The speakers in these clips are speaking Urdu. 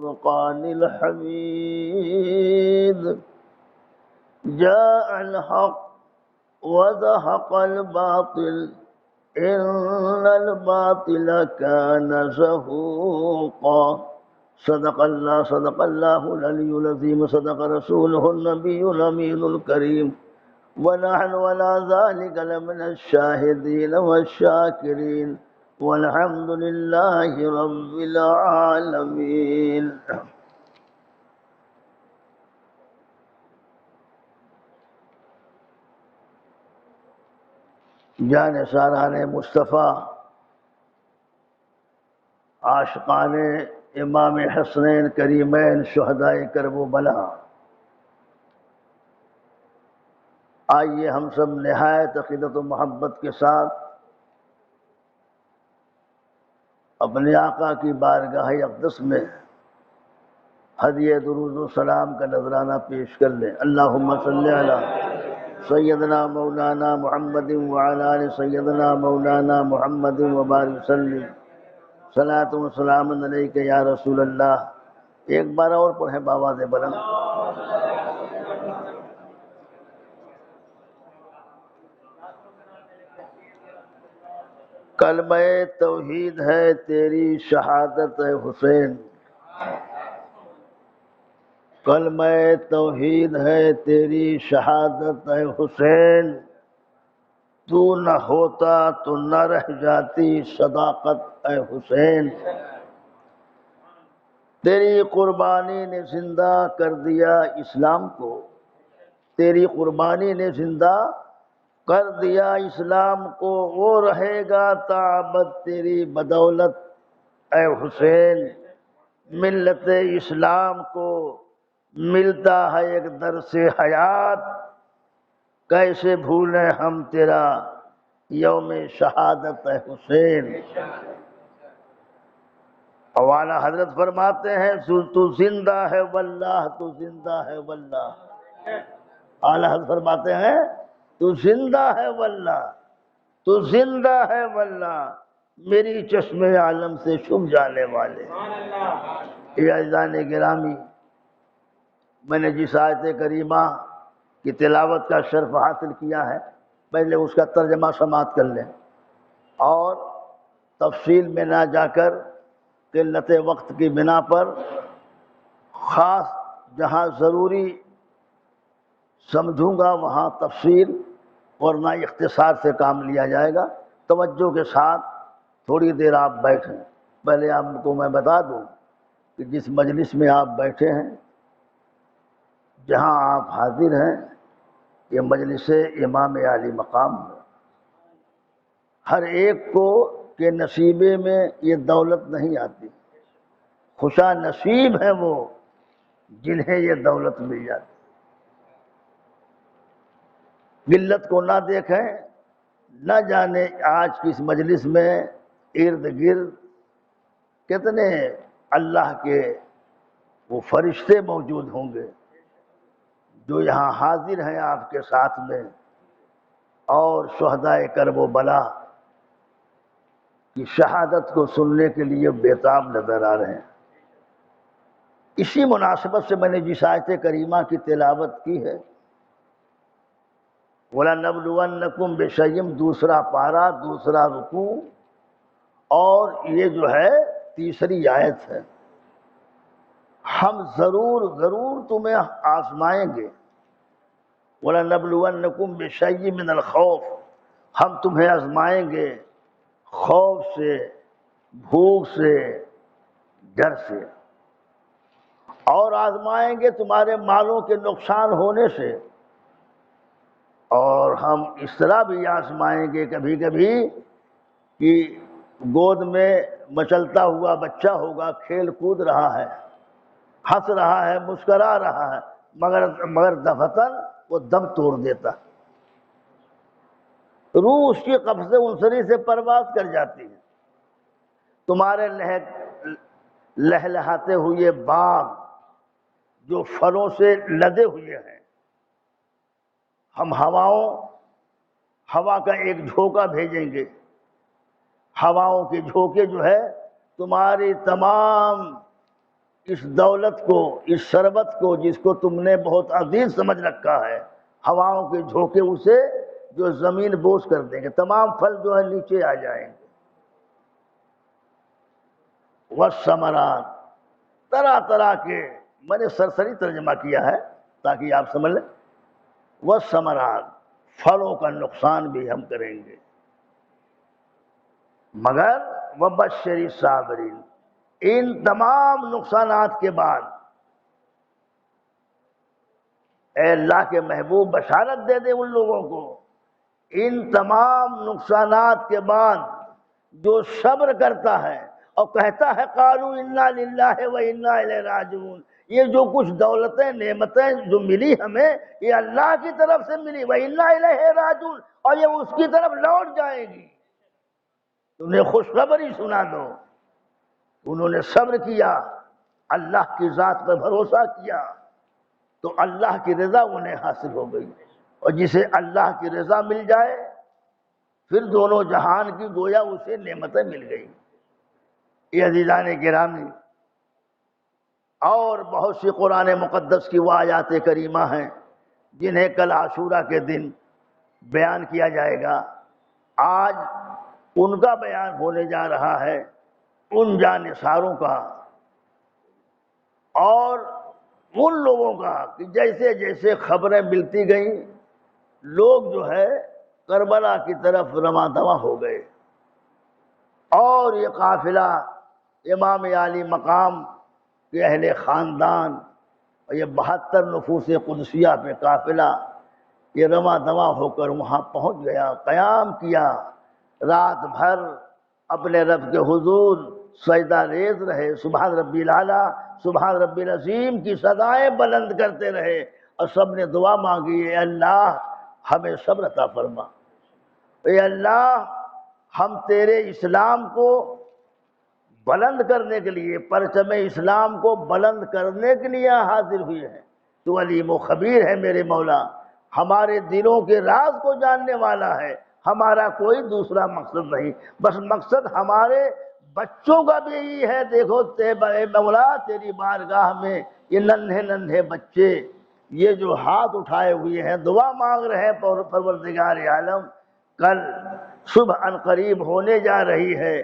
والفرقان الحميد جاء الحق وزهق الباطل إن الباطل كان زهوقا صدق الله العلي العظيم صدق رسوله النبي الأمين الكريم ونحن ولا ذلك لمن الشاهدين والشاكرين والحمد لله رب العالمين. جان ساران مصطفیٰ، عاشقان امام حسنین کریمین شہدائے کرب و بلا، آئیے ہم سب نہایت عقیدت و محبت کے ساتھ اپنے آقا کی بارگاہ اقدس میں ہدیہ درود و سلام کا نذرانہ پیش کر لیں. اللہم صلی علی سیدنا مولانا محمد وعلی آل سیدنا مولانا محمد وبارک وسلم. صلاۃ و سلام علیک یا رسول اللہ. ایک بار اور پڑھیں بآواز بلند. کلمہ توحید ہے تیری شہادت ہے حسین، کلمہ توحید ہے تیری شہادت ہے حسین، تو نہ ہوتا تو نہ رہ جاتی صداقت ہے حسین. تیری قربانی نے زندہ کر دیا اسلام کو، تیری قربانی نے زندہ کر دیا اسلام کو، وہ رہے گا تا ابد تیری بدولت اے حسین. ملت اسلام کو ملتا ہے ایک درس حیات، کیسے بھولیں ہم تیرا یوم شہادت ہے حسین. اعلیٰ حضرت فرماتے ہیں تو زندہ ہے واللہ، تو زندہ ہے واللہ. اعلیٰ حضرت فرماتے ہیں تو زندہ ہے واللہ، تو زندہ ہے واللہ، میری چشم عالم سے چھپ جانے والے. اے عزیزان گرامی، میں نے جس آیت کریمہ کی تلاوت کا شرف حاصل کیا ہے، پہلے اس کا ترجمہ سماعت کر لیں اور تفصیل میں نہ جا کر قلت وقت کی بنا پر خاص جہاں ضروری سمجھوں گا وہاں تفصیل اور نہ اختصار سے کام لیا جائے گا. توجہ کے ساتھ تھوڑی دیر آپ بیٹھیں. پہلے آپ کو میں بتا دوں کہ جس مجلس میں آپ بیٹھے ہیں، جہاں آپ حاضر ہیں، یہ مجلس امام عالی مقام ہے. ہر ایک کو کے نصیبے میں یہ دولت نہیں آتی، خوشا نصیب ہیں وہ جنہیں یہ دولت مل جاتی. ملت کو نہ دیکھیں، نہ جانے آج کی اس مجلس میں ارد گرد کتنے اللہ کے وہ فرشتے موجود ہوں گے جو یہاں حاضر ہیں آپ کے ساتھ میں، اور شہدائے کرب و بلا کی شہادت کو سننے کے لیے بےتاب نظر آ رہے ہیں. اسی مناسبت سے میں نے جس آیت کریمہ کی تلاوت کی ہے، وَلَنَبْلُوَنَّكُمْ بِشَيْءٍ، دوسرا پارہ، دوسرا رکوع، اور یہ جو ہے تیسری آیت ہے. ہم ضرور تمہیں آزمائیں گے. وَلَنَبْلُوَنَّكُمْ بِشَيْءٍ مِّنَ الْخَوْفِ، ہم تمہیں آزمائیں گے خوف سے، بھوک سے، ڈر سے، اور آزمائیں گے تمہارے مالوں کے نقصان ہونے سے، اور ہم اس طرح بھی آزمائیں گے کبھی کبھی کہ گود میں مچلتا ہوا بچہ ہوگا، کھیل کود رہا ہے، ہنس رہا ہے، مسکرا رہا ہے، مگر دفتن وہ دم توڑ دیتا. روح اس کی قبض عنصری سے پرواز کر جاتی ہے. تمہارے لہلہاتے ہوئے باغ جو پھلوں سے لدے ہوئے ہیں، ہم ہوا کا ایک جھونکا بھیجیں گے. ہواؤں کے جھونکے جو ہے تمہاری تمام اس دولت کو، اس شربت کو جس کو تم نے بہت عزیز سمجھ رکھا ہے، ہواؤں کے جھونکے اسے جو زمین بوس کر دیں گے، تمام پھل جو ہے نیچے آ جائیں گے۔ والثمرات، طرح طرح کے، میں نے سرسری ترجمہ کیا ہے تاکہ آپ سمجھ لیں۔ والثمرات، پھلوں کا نقصان بھی ہم کریں گے، مگر وبشر الصابرین، ان تمام نقصانات کے بعد اے اللہ کے محبوب بشارت دے دے ان لوگوں کو، ان تمام نقصانات کے بعد جو صبر کرتا ہے اور کہتا ہے قالوا انا للہ و انا الیہ راجعون، یہ جو کچھ دولتیں نعمتیں جو ملی ہمیں یہ اللہ کی طرف سے ملی، و انا الیہ راجعون، اور یہ اس کی طرف لوٹ جائے گی، انہیں خوشخبری سنا دو۔ انہوں نے صبر کیا، اللہ کی ذات پر بھروسہ کیا، تو اللہ کی رضا انہیں حاصل ہو گئی، اور جسے اللہ کی رضا مل جائے پھر دونوں جہان کی گویا اسے نعمتیں مل گئی۔ یہ عزیزان گرامی، اور بہت سی قرآن مقدس کی وہ آیات کریمہ ہیں جنہیں کل عاشورہ کے دن بیان کیا جائے گا۔ آج ان کا بیان ہونے جا رہا ہے، ان جانثاروں کا اور ان لوگوں کا کہ جیسے جیسے خبریں ملتی گئیں لوگ جو ہے کربلا کی طرف رواں دواں ہو گئے، اور یہ قافلہ امام عالی مقام کے اہل خاندان اور یہ 72 نفوس قدسیہ پہ قافلہ یہ رواں دواں ہو کر وہاں پہنچ گیا، قیام کیا، رات بھر اپنے رب کے حضور سجدہ ریز رہے، سبحان ربی الاعلیٰ سبحان ربی العظیم کی صدائیں بلند کرتے رہے، اور سب نے دعا مانگی، اے اللہ ہمیں صبر عطا فرما، اے اللہ ہم تیرے اسلام کو بلند کرنے کے لیے، پرچم اسلام کو بلند کرنے کے لیے حاضر ہوئے ہیں، تو علیم و خبیر ہے میرے مولا، ہمارے دلوں کے راز کو جاننے والا ہے، ہمارا کوئی دوسرا مقصد نہیں، بس مقصد ہمارے بچوں کا بھی یہی ہے۔ دیکھو اے مولا تیری بارگاہ میں یہ ننھے ننھے بچے یہ جو ہاتھ اٹھائے ہوئے ہیں دعا مانگ رہے ہیں، پروردگار عالم کل صبح ان قریب ہونے جا رہی ہے،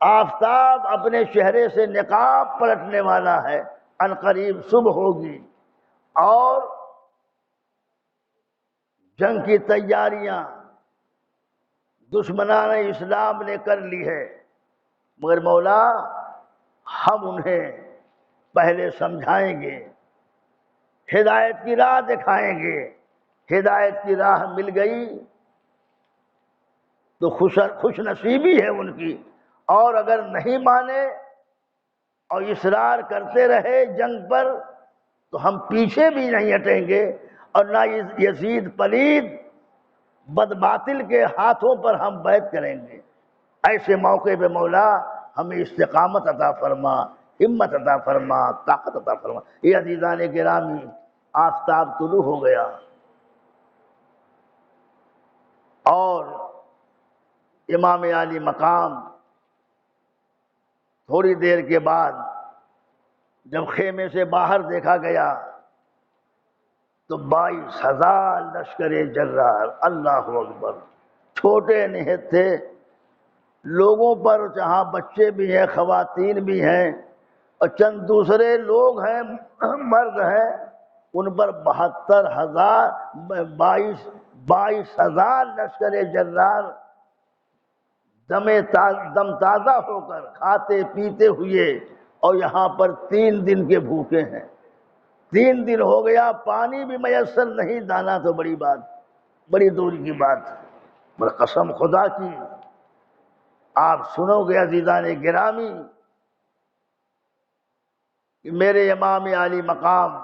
آفتاب اپنے چہرے سے نقاب پلٹنے والا ہے، ان قریب صبح ہوگی، اور جنگ کی تیاریاں دشمنان اسلام نے کر لی ہے، مگر مولا ہم انہیں پہلے سمجھائیں گے، ہدایت کی راہ دکھائیں گے، ہدایت کی راہ مل گئی تو خوش نصیبی ہے ان کی، اور اگر نہیں مانے اور اصرار کرتے رہے جنگ پر تو ہم پیچھے بھی نہیں ہٹیں گے، اور نہ یزید پلید بد باطل کے ہاتھوں پر ہم بیعت کریں گے۔ ایسے موقع پہ مولا ہمیں استقامت عطا فرما، ہمت عطا فرما، طاقت عطا فرما۔ یہ عزیزان گرامی آفتاب طلوع ہو گیا، اور امام عالی مقام تھوڑی دیر کے بعد جب خیمے سے باہر دیکھا گیا تو 22,000 لشکر جرار، اللہ اکبر، چھوٹے نہاد تھے، لوگوں پر جہاں بچے بھی ہیں خواتین بھی ہیں اور چند دوسرے لوگ ہیں مرد ہیں، ان پر 22,000 لشکر جرار دم تازہ ہو کر کھاتے پیتے ہوئے، اور یہاں پر 3 دن کے بھوکے ہیں، 3 دن ہو گیا پانی بھی میسر نہیں، دانا تو بڑی بات، بڑی دور کی بات، پر قسم خدا کی آپ سنو گے عزیزان گرامی کہ میرے امام عالی مقام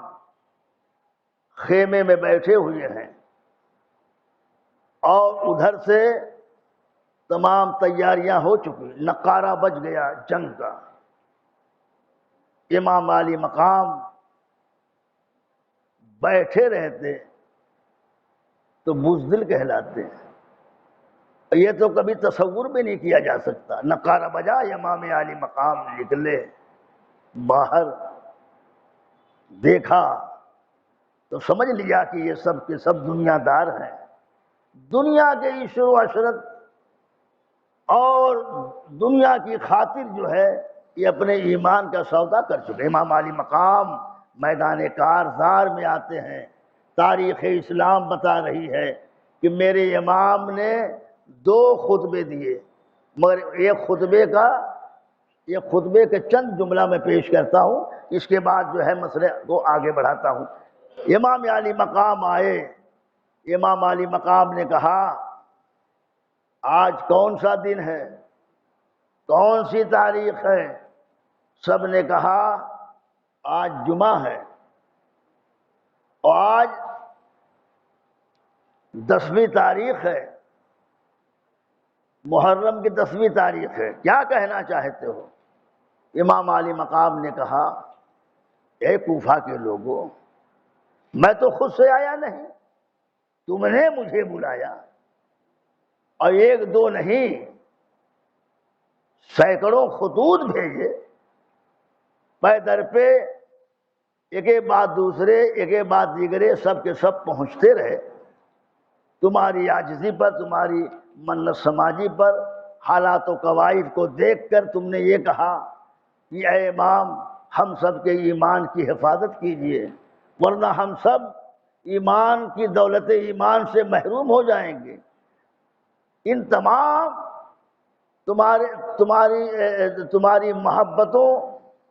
خیمے میں بیٹھے ہوئے ہیں، اور ادھر سے تمام تیاریاں ہو چکی، نقارہ بج گیا جنگ کا، امام عالی مقام بیٹھے رہتے تو بزدل کہلاتے ہیں، یہ تو کبھی تصور بھی نہیں کیا جا سکتا، نقارہ بجا امام عالی مقام نکلے، باہر دیکھا تو سمجھ لیا کہ یہ سب کے سب دنیا دار ہیں، دنیا کے عشر و عشرت اور دنیا کی خاطر جو ہے یہ اپنے ایمان کا سودا کر چکے۔ امام علی مقام میدان کارزار میں آتے ہیں، تاریخ اسلام بتا رہی ہے کہ میرے امام نے 2 خطبے دیے، مگر ایک خطبے کے چند جملہ میں پیش کرتا ہوں، اس کے بعد جو ہے مسئلے کو آگے بڑھاتا ہوں۔ امام علی مقام آئے، امام علی مقام نے کہا آج کون سا دن ہے، کون سی تاریخ ہے؟ سب نے کہا آج جمعہ ہے، اور آج 10ویں تاریخ ہے، محرم کی 10ویں تاریخ ہے، کیا کہنا چاہتے ہو؟ امام علی مقام نے کہا اے کوفہ کے لوگوں، میں تو خود سے آیا نہیں، تم نے مجھے بلایا، اور 1 2 نہیں، سینکڑوں خطوط بھیجے، پے در پہ ایک بعد دوسرے، ایک بعد دیگرے، سب کے سب پہنچتے رہے، تمہاری عاجزی پر، تمہاری منت سماجی پر، حالات و قواعد کو دیکھ کر تم نے یہ کہا کہ اے امام ہم سب کے ایمان کی حفاظت کیجئے، ورنہ ہم سب ایمان کی دولت ایمان سے محروم ہو جائیں گے۔ ان تمام تمہاری محبتوں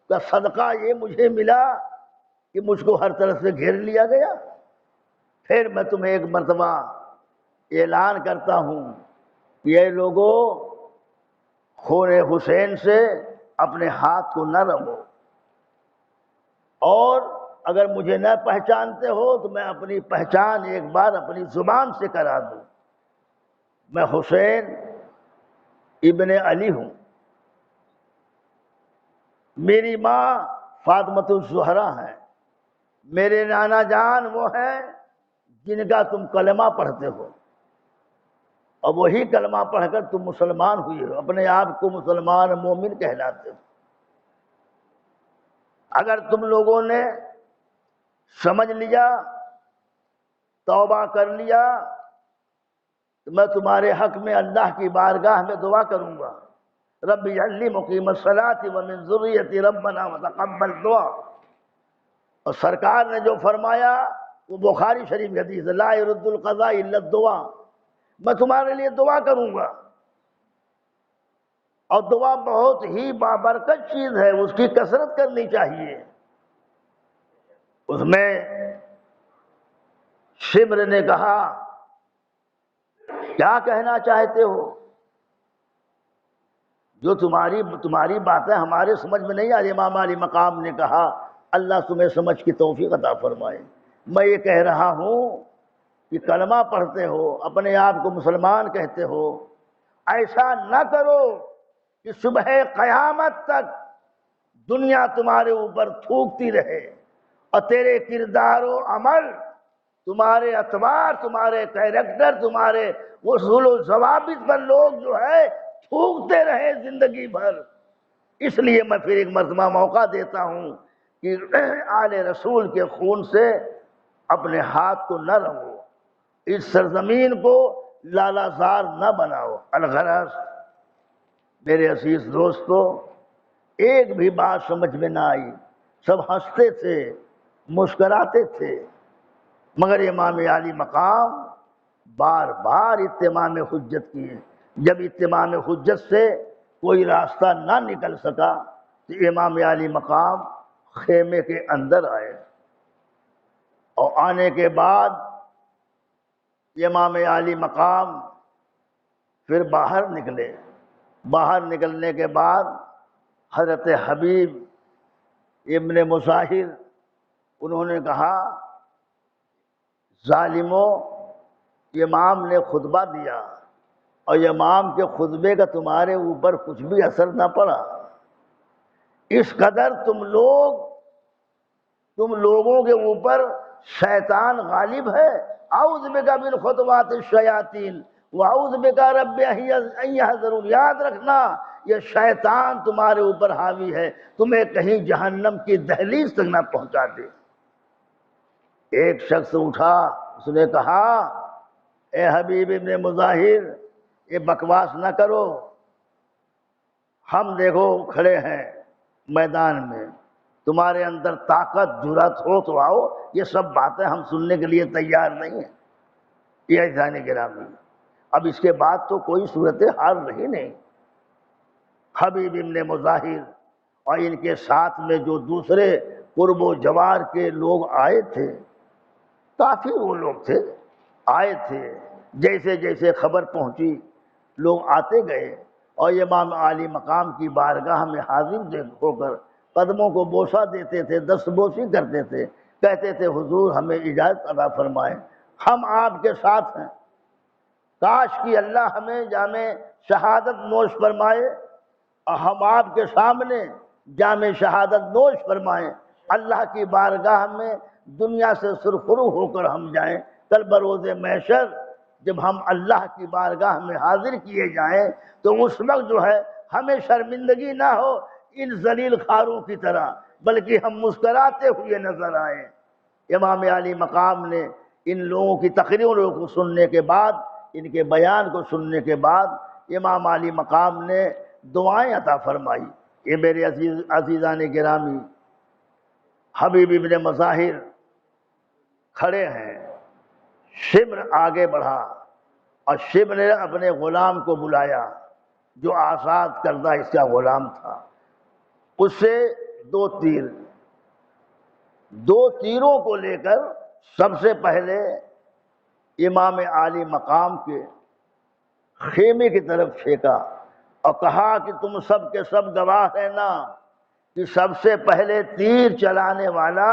کا صدقہ یہ مجھے ملا کہ مجھ کو ہر طرف سے گھیر لیا گیا۔ پھر میں تمہیں ایک مرتبہ اعلان کرتا ہوں کہ اے لوگوں، خون حسین سے اپنے ہاتھ کو نہ رگو، اور اگر مجھے نہ پہچانتے ہو تو میں اپنی پہچان ایک بار اپنی زبان سے کرا دوں، میں حسین ابن علی ہوں، میری ماں فاطمۃ الزہرا ہے، میرے نانا جان وہ ہیں جن کا تم کلمہ پڑھتے ہو، اور وہی کلمہ پڑھ کر تم مسلمان ہوئے ہو، اپنے آپ کو مسلمان مومن کہلاتے ہو۔ اگر تم لوگوں نے سمجھ لیا، توبہ کر لیا، تو میں تمہارے حق میں اللہ کی بارگاہ میں دعا کروں گا، رب اجعلنی مقیم الصلاۃ ومن ذریتی ربنا وتقبل دعا۔ اور سرکار نے جو فرمایا وہ بخاری شریف کی حدیث ہے، لا يرد القضاء الا الدعاء، میں تمہارے لیے دعا کروں گا، اور دعا بہت ہی بابرکت چیز ہے، اس کی کثرت کرنی چاہیے۔ اس میں شمر نے کہا کیا کہنا چاہتے ہو؟ جو تمہاری باتیں ہمارے سمجھ میں نہیں آ رہی۔ امام علی مقام نے کہا اللہ تمہیں سمجھ کی توفیق عطا فرمائے، میں یہ کہہ رہا ہوں کہ کلمہ پڑھتے ہو، اپنے آپ کو مسلمان کہتے ہو، ایسا نہ کرو کہ صبح قیامت تک دنیا تمہارے اوپر تھوکتی رہے، اور تیرے کردار و عمل، تمہارے اطوار، تمہارے کیریکٹر، تمہارے اصول و ضوابط پر لوگ جو ہے تھوکتے رہے زندگی بھر۔ اس لیے میں پھر ایک مرتبہ موقع دیتا ہوں کہ آل رسول کے خون سے اپنے ہاتھ کو نہ رنگو، اس سرزمین کو لالا زار نہ بناؤ۔ الغرض میرے عزیز دوستو، ایک بھی بات سمجھ میں نہ آئی، سب ہنستے تھے، مسکراتے تھے، مگر امام علی مقام بار بار اتمام حجت کیے۔ جب اتمام حجت سے کوئی راستہ نہ نکل سکا تو امام علی مقام خیمے کے اندر آئے، اور آنے کے بعد امام علی مقام پھر باہر نکلے۔ باہر نکلنے کے بعد حضرت حبیب ابن مظاہر انہوں نے کہا ظالموں، امام نے خطبہ دیا اور امام کے خطبے کا تمہارے اوپر کچھ بھی اثر نہ پڑا، اس قدر تم لوگوں کے اوپر شیطان غالب ہے۔ اعوذ بک من خطوات الشیاطین واعوذ بک رب ان یحضرون، یاد رکھنا یہ شیطان تمہارے اوپر حاوی ہے، تمہیں کہیں جہنم کی دہلیز تک نہ پہنچا دے۔ ایک شخص اٹھا، اس نے کہا اے حبیب ابن مظاہر، یہ بکواس نہ کرو، ہم دیکھو کھڑے ہیں میدان میں، تمہارے اندر طاقت جرأت ہو تو آؤ، یہ سب باتیں ہم سننے کے لیے تیار نہیں ہیں۔ یہ عزیزان گرامی، اب اس کے بعد تو کوئی صورتحال رہی نہیں۔ حبیب ابن مظاہر اور ان کے ساتھ میں جو دوسرے قرب و جوار کے لوگ آئے تھے، کافی وہ لوگ تھے، آئے تھے، جیسے جیسے خبر پہنچی لوگ آتے گئے، اور امام عالی مقام کی بارگاہ میں حاضر ہو کر قدموں کو بوسہ دیتے تھے، دست بوسی کرتے تھے، کہتے تھے حضور ہمیں اجازت عطا فرمائیں، ہم آپ کے ساتھ ہیں، کاش کہ اللہ ہمیں جام شہادت نوش فرمائے اور ہم آپ کے سامنے جام شہادت نوش فرمائیں، اللہ کی بارگاہ میں دنیا سے سرخرو ہو کر ہم جائیں، کل بروز محشر جب ہم اللہ کی بارگاہ میں حاضر کیے جائیں تو اس وقت جو ہے ہمیں شرمندگی نہ ہو ان ذلیل خواروں کی طرح، بلکہ ہم مسکراتے ہوئے نظر آئیں۔ امام علی مقام نے ان لوگوں کی تقریروں کو سننے کے بعد، ان کے بیان کو سننے کے بعد، امام علی مقام نے دعائیں عطا فرمائی۔ یہ میرے عزیزان گرامی، حبیب ابن مظاہر کھڑے ہیں، شبر آگے بڑھا اور شبر نے اپنے غلام کو بلایا جو آزاد کردہ اس کا غلام تھا، اس سے دو تیروں کو لے کر سب سے پہلے امام عالی مقام کے خیمے کی طرف پھینکا اور کہا کہ تم سب کے سب گواہ ہیں نا کہ سب سے پہلے تیر چلانے والا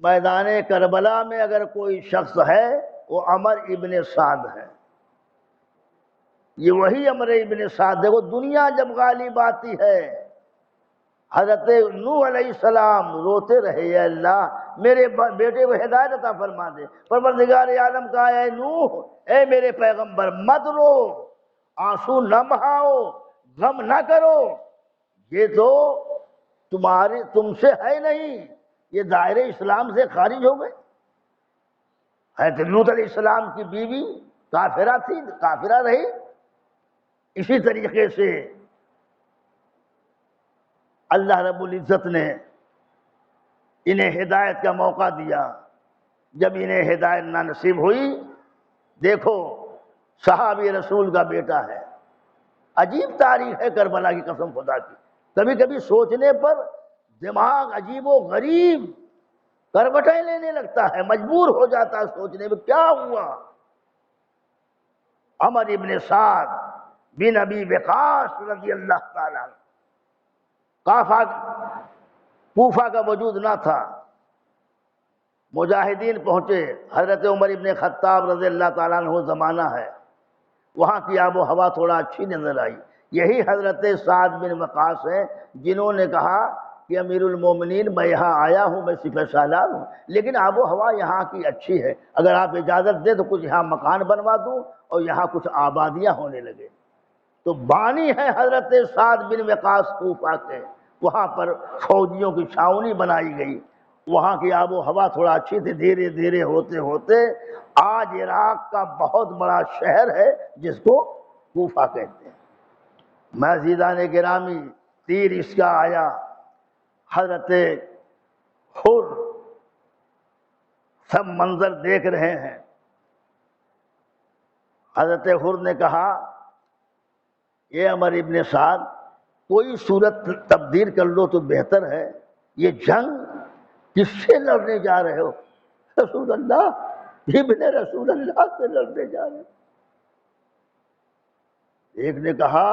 میدان کربلا میں اگر کوئی شخص ہے وہ عمر ابن سعد ہے۔ یہ وہی عمر ابن سعد ہے۔ وہ دنیا جب غالب آتی ہے، حضرت نوح علیہ السلام روتے رہے، یا اللہ میرے بیٹے کو ہدایت عطا فرما دے۔ پروردگار عالم کہا اے نوح، اے میرے پیغمبر مت رو، آنسو نہ بہاؤ، غم نہ کرو، یہ تو تم سے ہے نہیں، یہ دائرے اسلام سے خارج ہو گئے۔ حضرت لوط علیہ السلام کی بیوی کافرہ تھی، کافرہ رہی۔ اسی طریقے سے اللہ رب العزت نے انہیں ہدایت کا موقع دیا۔ جب انہیں ہدایت نہ نصیب ہوئی، دیکھو صحابی رسول کا بیٹا ہے، عجیب تاریخ ہے کربلا کی، قسم خدا کی، کبھی کبھی سوچنے پر دماغ عجیب و غریب کروٹیں لینے لگتا ہے، مجبور ہو جاتا ہے سوچنے میں کیا ہوا۔ عمر ابن سعد بن ابی وقاص رضی اللہ تعالیٰ، کوفہ کا وجود نہ تھا، مجاہدین پہنچے، حضرت عمر ابن خطاب رضی اللہ تعالیٰ عنہ زمانہ ہے، وہاں کی آب و ہوا تھوڑا اچھی نظر آئی۔ یہی حضرت سعد بن وقاص ہیں جنہوں نے کہا کہ امیر المومنین میں یہاں آیا ہوں، میں سپہ سالار ہوں، لیکن آب و ہوا یہاں کی اچھی ہے، اگر آپ اجازت دیں تو کچھ یہاں مکان بنوا دوں اور یہاں کچھ آبادیاں ہونے لگے۔ تو بانی ہے حضرت سعد بن وقاص کوفہ کے، وہاں پر فوجیوں کی چھاؤنی بنائی گئی، وہاں کی آب و ہوا تھوڑا اچھی تھی، دھیرے دھیرے ہوتے ہوتے آج عراق کا بہت بڑا شہر ہے جس کو کوفہ کہتے ہیں۔ عزیزان گرامی، تیر اس کا آیا، حضرت حر سب منظر دیکھ رہے ہیں۔ حضرت حر نے کہا یہ عمر ابن سعد کوئی صورت تبدیل کر لو تو بہتر ہے، یہ جنگ کس سے لڑنے جا رہے ہو؟ رسول اللہ، ابن رسول اللہ سے لڑنے جا رہے ہو۔ ایک نے کہا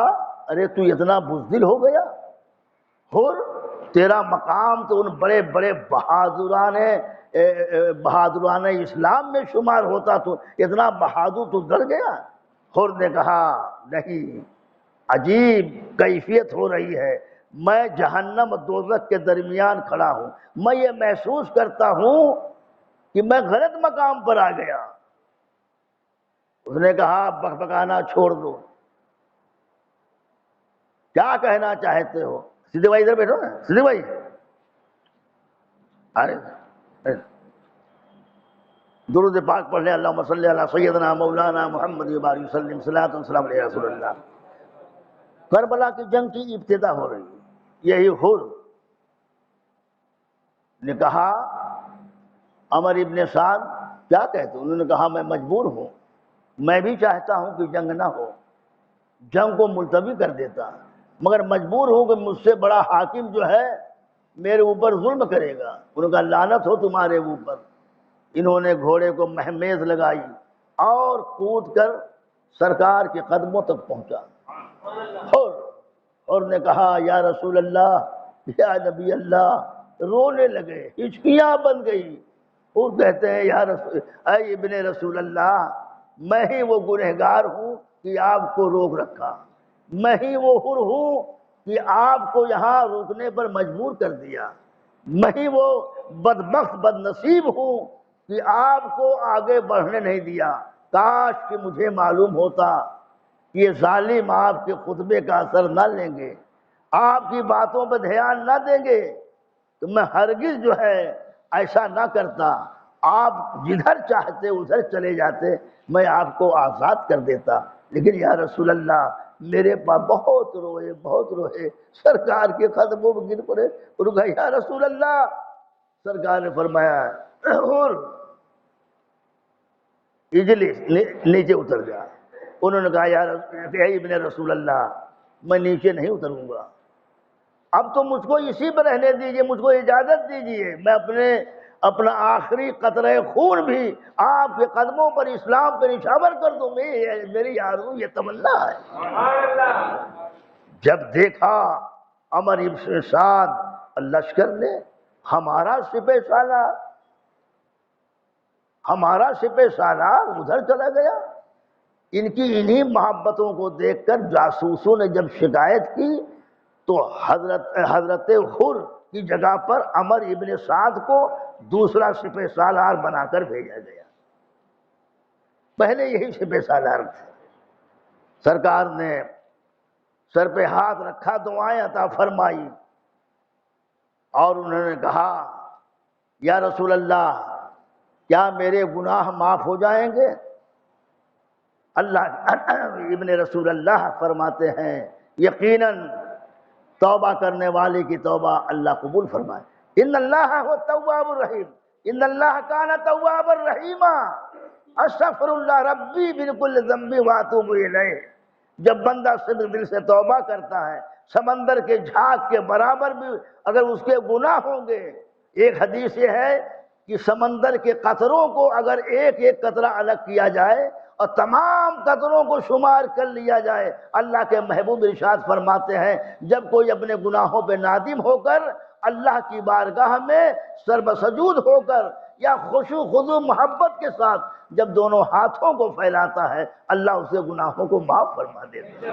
ارے تو اتنا بزدل ہو گیا، حر تیرا مقام تو ان بڑے بڑے بہادران اسلام میں شمار ہوتا، تو اتنا بہادر تو ڈر گیا۔ حر نے کہا نہیں، عجیب کیفیت ہو رہی ہے، میں جہنم دوزخ کے درمیان کھڑا ہوں، میں یہ محسوس کرتا ہوں کہ میں غلط مقام پر آ گیا۔ اس نے کہا بکبکانا چھوڑ دو، کیا کہنا چاہتے ہو؟ صدیق بھائی ادھر بیٹھو نا، صدیق بھائی ارے درود پاک پڑھ لیں، اللہم صلی علی سیدنا مولانا محمد وبارک وسلم، صلاۃ و سلام علیہ رسول اللہ۔ کربلا کی جنگ کی ابتدا ہو رہی ہے، یہی حر نے کہا عمر ابن سعد کیا کہتے ہیں؟ انہوں نے کہا میں مجبور ہوں، میں بھی چاہتا ہوں کہ جنگ نہ ہو، جنگ کو ملتوی کر دیتا، مگر مجبور ہوں کہ مجھ سے بڑا حاکم جو ہے میرے اوپر ظلم کرے گا۔ انہوں نے کہا لعنت ہو تمہارے اوپر۔ انہوں نے گھوڑے کو مہمیز لگائی اور کود کر سرکار کے قدموں تک پہنچا، اور نے کہا یا رسول اللہ، یا نبی اللہ، رونے لگے، ہچکیاں بن گئی۔ وہ کہتے ہیں یا رسول، اے ابن رسول اللہ، میں ہی وہ گنہگار ہوں کہ آپ کو روک رکھا، میں ہی وہ حر ہوں کہ آپ کو یہاں روکنے پر مجبور کر دیا، میں ہی وہ بدبخت بد نصیب ہوں کہ آپ کو آگے بڑھنے نہیں دیا۔ کاش کہ مجھے معلوم ہوتا کہ یہ ظالم آپ کے خطبے کا اثر نہ لیں گے، آپ کی باتوں پہ دھیان نہ دیں گے، تو میں ہرگز جو ہے ایسا نہ کرتا، آپ جدھر چاہتے ادھر چلے جاتے، میں آپ کو آزاد کر دیتا۔ لیکن یا رسول اللہ، میرے پاس بہت روئے، سرکار کے قدموں میں گر پڑے۔ انہوں نے کہا یا رسول اللہ، سرکار نے فرمایا اور اجلس، نیچے اتر جا۔ انہوں نے کہا یا ابن رسول اللہ، میں نیچے نہیں اتروں گا، اب تو مجھ کو اسی پر رہنے دیجئے، مجھ کو اجازت دیجئے، میں اپنا آخری قطرہ خون بھی آپ کے قدموں پر اسلام پہ نچھاور کر دوں، میری آرزو یہ تمنا ہے۔ جب دیکھا عمر ابن سعد لشکر نے، ہمارا سپہ سالار ادھر چلا گیا، ان کی انہی محبتوں کو دیکھ کر جاسوسوں نے جب شکایت کی تو حضرت حر کی جگہ پر عمر ابن سعد کو دوسرا سپہ سالار بنا کر بھیجا گیا۔ پہلے یہی سپہ سالار تھے۔ سرکار نے سر پہ ہاتھ رکھا، دعائیں عطا فرمائی، اور انہوں نے کہا یا رسول اللہ، کیا میرے گناہ معاف ہو جائیں گے؟ ابن رسول اللہ فرماتے ہیں یقیناً توبہ کرنے والے کی توبہ اللہ قبول فرمائے۔ ان اللہ هو التواب الرحیم، ان اللہ کان توابا رحیما، استغفر اللہ ربی من کل ذنب واتوب الیہ۔ جب بندہ صدق دل سے توبہ کرتا ہے، سمندر کے جھاگ کے برابر بھی اگر اس کے گناہ ہوں گے، ایک حدیث یہ ہے کہ سمندر کے قطروں کو اگر ایک ایک قطرہ الگ کیا جائے اور تمام قطروں کو شمار کر لیا جائے، اللہ کے محبوب ارشاد فرماتے ہیں جب کوئی اپنے گناہوں پہ نادم ہو کر اللہ کی بارگاہ میں سربسجود ہو کر یا خشوع خضوع محبت کے ساتھ جب دونوں ہاتھوں کو پھیلاتا ہے، اللہ اسے گناہوں کو معاف فرما دیتا ہے۔